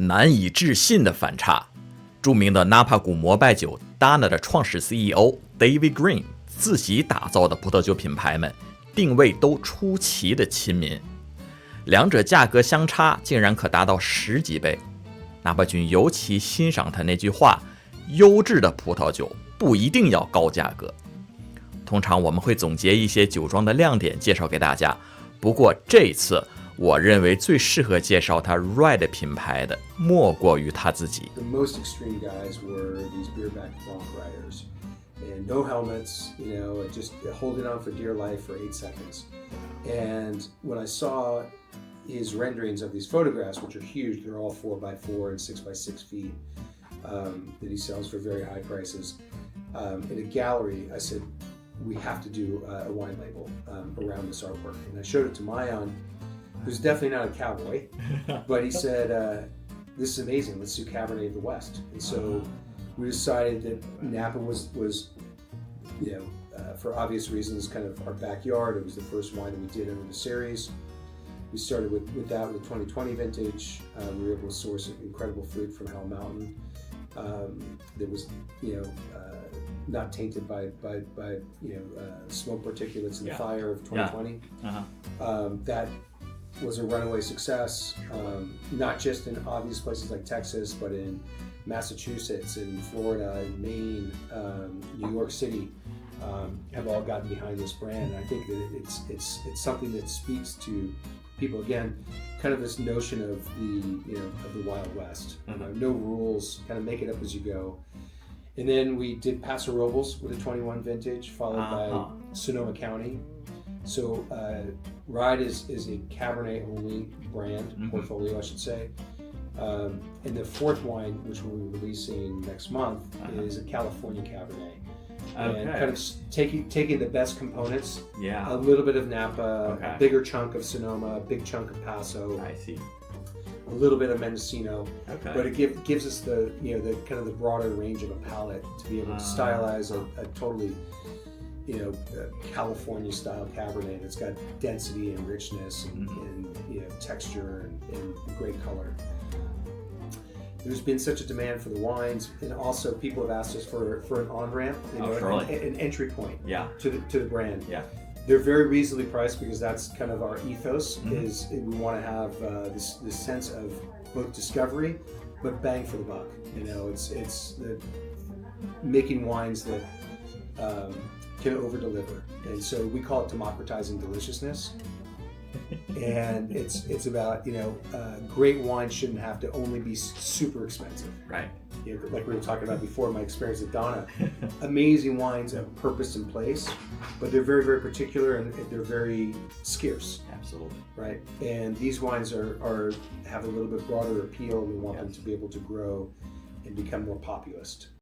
难以置信的反差。著名的纳帕谷膜拜酒 Dana 的创始 CEO David Green 自己打造的葡萄酒品牌们，定位都出奇的亲民，两者价格相差竟然可达到10几倍。纳帕君尤其欣赏他那句话：优质的葡萄酒不一定要高价格。通常我们会总结一些酒庄的亮点介绍给大家，不过这次我认为最适合介绍他 Ride 品牌的，莫过于他自己。 The most extreme guys were these beer-backed bronc riders, and no helmets, just holding on for dear life for 8 seconds. And when I saw his renderings of these photographs, which are huge, they're all 4x4 and 6x6 feet, that he sells for very high prices, in a gallery, I said, we have to do a wine label around this artwork. And I showed it to Mayan, who's definitely not a cowboy, but he said, this is amazing, let's do Cabernet of the West. And so we decided that Napa was for obvious reasons, kind of our backyard. It was the first wine that we did under the series. We started with that with the 2020 vintage. We were able to source incredible fruit from Hell Mountain that was, not tainted by smoke particulates in the fire of 2020. That was a runaway success, not just in obvious places like Texas, but in Massachusetts, in Florida, in Maine, New York City, have all gotten behind this brand. And I think that it's something that speaks to people, again, kind of this notion of the Wild West. No rules, kind of make it up as you go. And then we did Paso Robles with a 21 vintage, followed by Sonoma County. So Ride is a Cabernet only brand, portfolio I should say. And the fourth wine, which we'll be releasing next month, is a California Cabernet. And kind of taking the best components, a little bit of Napa, a bigger chunk of Sonoma, a big chunk of Paso. I see. A little bit of Mendocino, but it gives us the kind of the broader range of a palate to be able to stylize a totally California style Cabernet that's got density and richness and texture and great color. There's been such a demand for the wines, and also people have asked us for an on-ramp, an entry point to the brand. They're very reasonably priced because that's kind of our ethos. Is we want to have this sense of both discovery, but bang for the buck. It's making wines that can over-deliver, and so we call it democratizing deliciousness. And it's about great wine shouldn't have to only be super expensive. Right. Like we were talking about before, my experience at Dana. Amazing wines have purpose and place, but they're very, very particular and they're very scarce. Absolutely. Right. And these wines are have a little bit broader appeal. We want them to be able to grow and become more populist.